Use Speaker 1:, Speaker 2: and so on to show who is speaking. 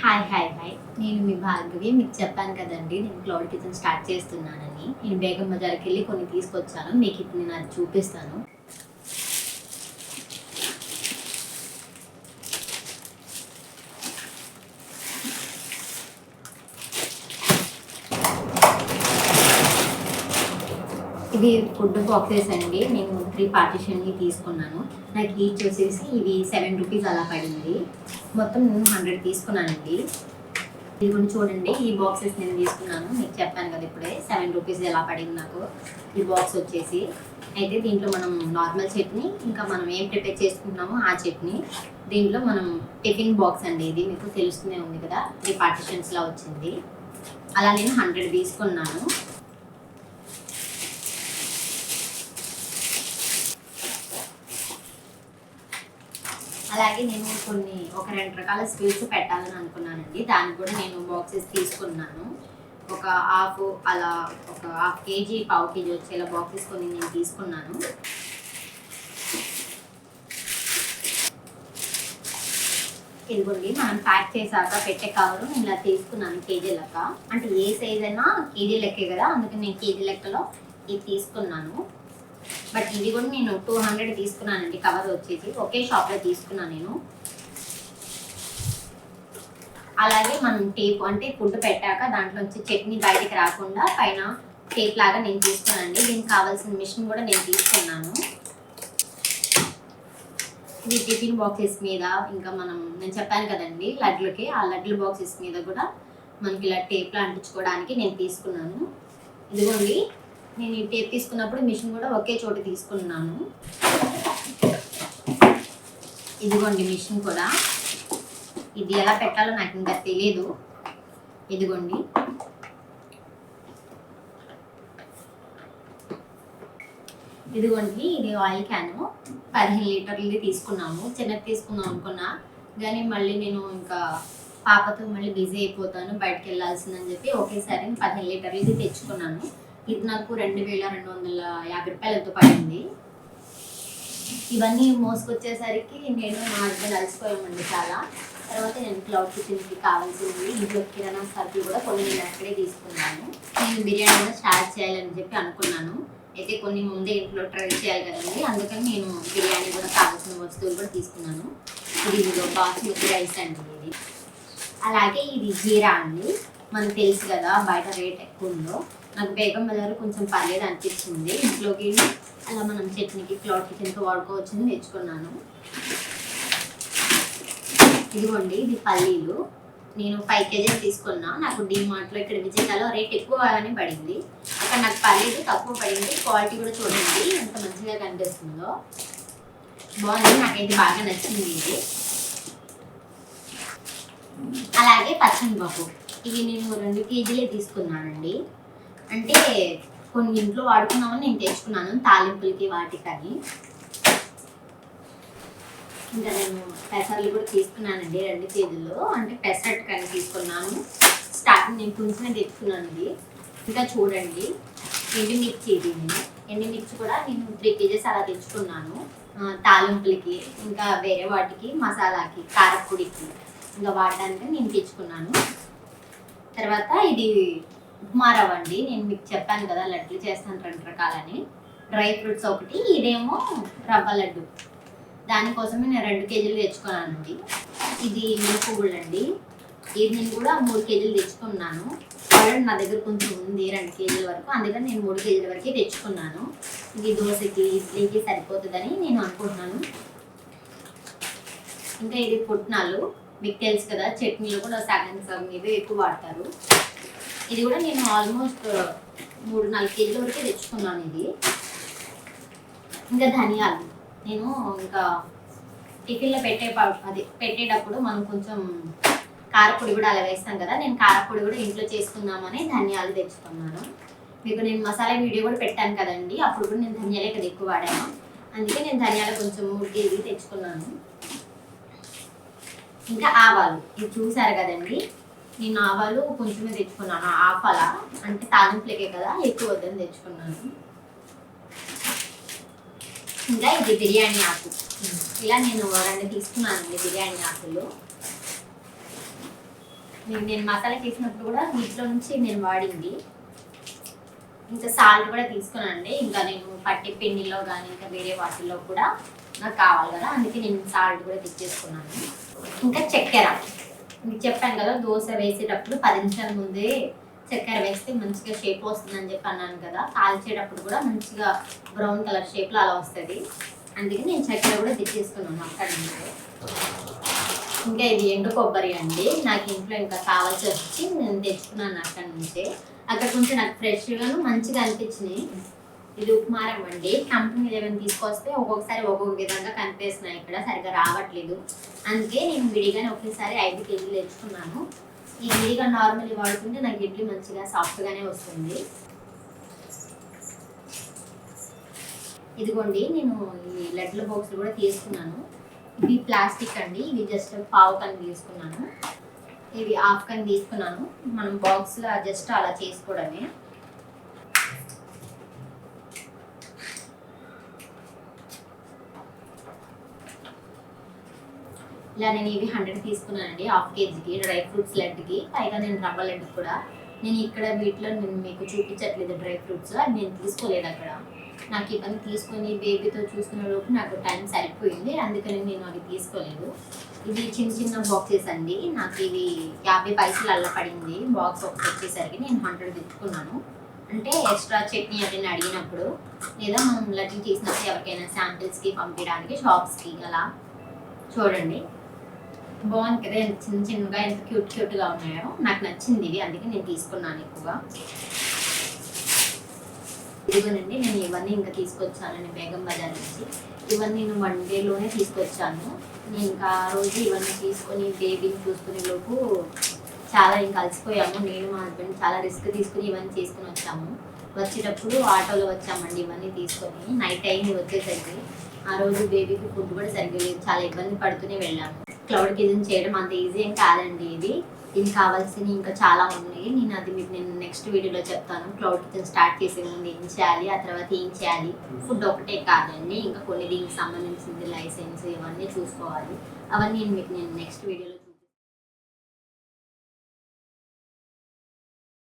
Speaker 1: Hi hi hi నేను మీ భార్గవి. మీకు చెప్పాను కదండి నేను క్లౌడ్ కిచెన్ స్టార్ట్ చేస్తున్నానని. నేను బేగం బజార్కి వెళ్ళి కొన్ని తీసుకొచ్చాను. మీకు ఇప్పుడు నేను అది చూపిస్తాను. ఇది ఫుడ్ బాక్సెస్ అండి. నేను 3 పార్టిషన్‌ని తీసుకున్నాను. నాకు ఈచ్ వచ్చేసి ఇవి 7 రూపీస్ అలా పడింది. మొత్తం నేను 100 తీసుకున్నానండి. ఇదిగోండి చూడండి, ఈ బాక్సెస్ నేను తీసుకున్నాను. మీకు చెప్పాను కదా ఇప్పుడే 7 రూపీస్ ఎలా పడింది నాకు ఈ బాక్స్ వచ్చేసి. అయితే దీంట్లో మనం నార్మల్ చట్నీ, ఇంకా మనం ఏం ప్రిపేర్ చేసుకుంటున్నామో ఆ చట్నీ. దీంట్లో మనం టిఫిన్ బాక్స్ అండి, ఇది మీకు తెలుస్తూనే ఉంది కదా, 3 పార్టిషన్స్‌లా వచ్చింది. అలా నేను 100 తీసుకున్నాను. అలాగే నేను ఒక 2 రకాల స్వీట్స్ పెట్టాలని అనుకున్నానండి. దానికి కూడా నేను బాక్సెస్ తీసుకున్నాను. ఒక హాఫ్ కేజీ, పావు కేజీ వచ్చేలా బాక్సెస్ కొన్ని నేను తీసుకున్నాను. ఇదిగోండి, మనం ప్యాక్ చేశాక పెట్టే కవరు నేను ఇలా తీసుకున్నాను కేజీ లెక్క. అంటే ఏ సైజ్ అయినా కేజీ లెక్కే కదా, అందుకని నేను కేజీ లెక్కలో ఇది తీసుకున్నాను. బట్ ఇది కూడా నేను 200 తీసుకున్నానండి. కవర్ వచ్చేసి ఒకే షాప్లో తీసుకున్నాను నేను. అలాగే మనం టేప్, అంటే ఫుడ్ పెట్టాక దాంట్లో నుంచి చట్నీ బయటికి రాకుండా పైన టేప్ లాగా నేను తీసుకున్నానండి. దీనికి కావాల్సిన మిషన్ కూడా నేను తీసుకున్నాను. ఇది టిఫిన్ బాక్సెస్ మీద, ఇంకా నేను చెప్పాను కదండి లడ్లకి, ఆ లడ్ల బాక్సెస్ మీద కూడా మనకి ఇలా టేప్లో అంటించుకోవడానికి నేను తీసుకున్నాను. ఇదిగోండి, నేను ఈ టేప్ తీసుకున్నప్పుడు మిషన్ కూడా ఒకే చోట తీసుకున్నాను. ఇదిగోండి మిషన్ కూడా. ఇది ఎలా పెట్టాలో నాకు ఇంకా తెలియదు. ఇదిగోండి, ఇది ఆయిల్ క్యాను 15 లీటర్లది తీసుకున్నాము. చిన్నది తీసుకుందాం అనుకున్నా, కానీ మళ్ళీ నేను ఇంకా పాపతో మళ్ళీ బిజీ అయిపోతాను, బయటకు వెళ్ళాల్సిందని చెప్పి ఒకేసారి 15 లీటర్లది తెచ్చుకున్నాను. ఇది నాకు 2250 రూపాయలతో పడింది. ఇవన్నీ మోసుకొచ్చేసరికి నేను మా హస్బెండ్ అలసిపోయామండి చాలా. తర్వాత నేను క్లౌడ్ కిచెన్కి కావాల్సింది ఇంట్లో కిరాణా సరుకులు కూడా కొన్ని నేను అక్కడే తీసుకున్నాను. నేను బిర్యానీ కూడా స్టార్ట్ చేయాలని చెప్పి అనుకున్నాను. అయితే కొన్ని ముందే ఇంట్లో ట్రై చేయాలి కదండి, అందుకని నేను బిర్యానీ కూడా కావాల్సిన వస్తువులు కూడా తీసుకున్నాను. ఇది బాస్మతి రైస్ అండి ఇది. అలాగే ఇది జీరా అండి. మనకు తెలుసు కదా బయట రేట్ ఎక్కువ ఉందో. నాకు బేగం బజారు కొంచెం పర్లేదు అనిపించింది. ఇంట్లోకి అలా మనం చట్నీకి క్లౌడ్ కిచెన్కి వాడుకోవచ్చని తెచ్చుకున్నాను. ఇదిగోండి, ఇది పల్లీలు. నేను 5 కేజీలు తీసుకున్నా. నాకు డీమార్ట్లో ఇక్కడ విజయవాడలో రేట్ ఎక్కువ అని పడింది. అక్కడ నాకు పల్లీలు తక్కువ పడింది. క్వాలిటీ కూడా చూడండి ఎంత మంచిగా కనిపిస్తుందో, బాగుంది. నాకైతే బాగా నచ్చింది ఇది. అలాగే పచ్చనిపప్పు, ఇవి నేను 2 కేజీలే తీసుకున్నానండి. అంటే కొన్ని ఇంట్లో వాడుకున్నామని నేను తెచ్చుకున్నాను, తాలింపులకి వాటికని. ఇంకా నేను పెసర్లు కూడా తీసుకున్నానండి 2 కేజీలు. అంటే పెసరట్టు కానీ తీసుకున్నాను. స్టార్టింగ్ నేను కొంచెమే తెచ్చుకున్నాను ఇది. ఇంకా చూడండి, ఎండుమిర్చి, ఇది ఎండుమిర్చి కూడా నేను 3 కేజీస్ అలా తెచ్చుకున్నాను. తాలింపులకి, ఇంకా వేరే వాటికి, మసాలాకి, కారపొడికి ఇంకా వాడడానికి నేను తెచ్చుకున్నాను. తర్వాత ఇది ఉప్మా రవ్వ అండి. నేను మీకు చెప్పాను కదా లడ్లు చేస్తాను 2 రకాలని. డ్రై ఫ్రూట్స్ ఒకటి, ఇదేమో రవ్వ లడ్డు. దానికోసమే నేను 2 కేజీలు తెచ్చుకున్నానండి. ఇది మినపగుళ్ళు అండి. ఇది నేను కూడా 3 కేజీలు తెచ్చుకున్నాను. ఆల్రెడీ నా దగ్గర కొంచెం ఉంది 2 కేజీల వరకు, అందుకని నేను 3 కేజీల వరకే తెచ్చుకున్నాను. ఇది దోశకి, ఇడ్లీకి సరిపోతుందని నేను అనుకుంటున్నాను. ఇంకా ఇది పుట్నాలు, మీకు తెలుసు కదా చట్నీలు కూడా సగం ఇవే ఎక్కువ వాడతారు. ఇది కూడా నేను ఆల్మోస్ట్ 3-4 కేజీల వరకే తెచ్చుకున్నాను ఇది. ఇంకా ధనియాలు, నేను ఇంకా టిఫిన్లో పెట్టేటప్పుడు మనం కొంచెం కారపొడి కూడా అలా వేస్తాం కదా, నేను కారపొడి కూడా ఇంట్లో చేసుకుందామని ధనియాలు తెచ్చుకున్నాను. మీకు నేను మసాలా వీడియో కూడా పెట్టాను కదండి, అప్పుడు కూడా నేను ధనియాలే కదా ఎక్కువ వాడాను, అందుకే నేను ధనియాలు కొంచెం 3 కేజీలు తెచ్చుకున్నాను. ఇంకా ఆవాలు, ఇది చూసారు కదండి, నేను ఆవాలు కొంచెమే తెచ్చుకున్నాను. ఆఫాలా అంటే తాలింపులకే కదా, ఎక్కువ వద్దని తెచ్చుకున్నాను. ఇంకా ఇది బిర్యానీ ఆకు, ఇలా నేను 2 తీసుకున్నానండి బిర్యానీ ఆకులు. నేను మసాలా చేసినప్పుడు కూడా వీటిలో నుంచి నేను వాడింది. ఇంకా సాల్ట్ కూడా తీసుకున్నానండి. ఇంకా నేను పట్టి పిండిలో కానీ ఇంకా వేరే వాటిల్లో కూడా నాకు కావాలి కదా, అందుకే నేను సాల్ట్ కూడా తెచ్చేసుకున్నాను. ఇంకా చక్కెర, మీకు చెప్పాను కదా దోశ వేసేటప్పుడు 10 నిమిషాల ముందే చక్కెర వేస్తే మంచిగా షేప్ వస్తుందని చెప్పి అన్నాను కదా. కాల్చేటప్పుడు కూడా మంచిగా బ్రౌన్ కలర్ షేప్లో అలా వస్తుంది. అందుకే నేను చక్కెర కూడా తెచ్చేసుకున్నాను అక్కడి నుంచి. ఇంకా ఇది ఎండు కొబ్బరి అండి, నాకు ఇంట్లో ఇంకా కావాల్సి వచ్చి నేను తెచ్చుకున్నాను అక్కడి నుంచే. అక్కడ కొంచెం నాకు ఫ్రెష్గాను మంచిగా అనిపించినాయి. ఇది ఉప్మారం అండి, కంపెనీ ఏమైనా తీసుకొస్తే ఒక్కొక్కసారి ఒక్కొక్క విధంగా కనిపిస్తున్నాయి, ఇక్కడ సరిగ్గా రావట్లేదు. అందుకే నేను విడిగానే ఒకేసారి 5 కేజీలు తెచ్చుకున్నాను. ఈ విడిగా నార్మల్ వాడుకుంటే నాకు ఇడ్లీ మంచిగా సాఫ్ట్గానే వస్తుంది. ఇదిగోండి నేను ఈ లడ్ల బాక్స్ కూడా తీసుకున్నాను. ఇవి ప్లాస్టిక్ అండి, ఇవి జస్ట్ పావు కని తీసుకున్నాను. ఇవి హాఫ్ కని తీసుకున్నాను. మనం బాక్స్లో జస్ట్ అలా చేసుకోవడమే. ఇలా నేను ఇవి 100 తీసుకున్నానండి, హాఫ్ కేజీకి డ్రై ఫ్రూట్స్ లడ్డుకి. పైగా నేను రవ్వ లడ్డు కూడా నేను ఇక్కడ వీటిలో నేను మీకు చూపించట్లేదు డ్రై ఫ్రూట్స్, అది నేను తీసుకోలేదు అక్కడ. నాకు ఇవన్నీ తీసుకొని బేబీతో చూసుకునే లోపు నాకు టైం సరిపోయింది, అందుకని నేను అవి తీసుకోలేదు. ఇవి చిన్న చిన్న బాక్సెస్ అండి, నాకు ఇవి 50 పైసలు అల్ల పడింది బాక్స్ ఒకటి వచ్చేసరికి. నేను 100 తెచ్చుకున్నాను. అంటే ఎక్స్ట్రా చట్నీ అట్లా అడిగినప్పుడు లేదా మనం లడ్డు చేసినప్పుడు ఎవరికైనా శాంపిల్స్కి పంపించడానికి షాప్స్కి అలా. చూడండి బాగుంది కదా, ఎంత చిన్న చిన్నగా ఎంత క్యూట్గా ఉన్నాయో. నాకు నచ్చింది ఇవి, అందుకే నేను తీసుకున్నాను ఎక్కువగా. ఇదిగోనండి నేను ఇవన్నీ ఇంకా తీసుకొచ్చానండి బేగం బజార్ నుంచి. ఇవన్నీ నేను 1 డేలోనే తీసుకొచ్చాను. నేను ఇంకా ఆ రోజు ఇవన్నీ తీసుకొని బేబీని చూసుకునే లోపు చాలా ఇంకా అలసిపోయాము. నేను మా హస్బెండ్ చాలా రిస్క్ తీసుకుని ఇవన్నీ తీసుకుని వచ్చాము. వచ్చేటప్పుడు ఆటోలో వచ్చామండి ఇవన్నీ తీసుకొని. నైట్ అయింది వచ్చేసరికి. ఆ రోజు బేబీకి ఫుడ్ కూడా సరిగ్గా లేదు, చాలా ఇబ్బంది పడుతూనే వెళ్ళాము. క్లౌడ్ కిచెన్ చేయడం అంత ఈజీ ఏం కాదండి. ఇది కావాల్సినవి ఇంకా చాలా ఉన్నాయి. నేను అది మీకు నేను నెక్స్ట్ వీడియోలో చెప్తాను. క్లౌడ్ కిచెన్ స్టార్ట్ చేసే ముందు ఏం చేయాలి, ఆ తర్వాత ఏం చేయాలి. ఫుడ్ ఒకటే కాదండి, ఇంకా కొన్ని దీనికి సంబంధించింది లైసెన్స్ ఇవన్నీ చూసుకోవాలి. అవన్నీ మీకు నేను నెక్స్ట్ వీడియోలో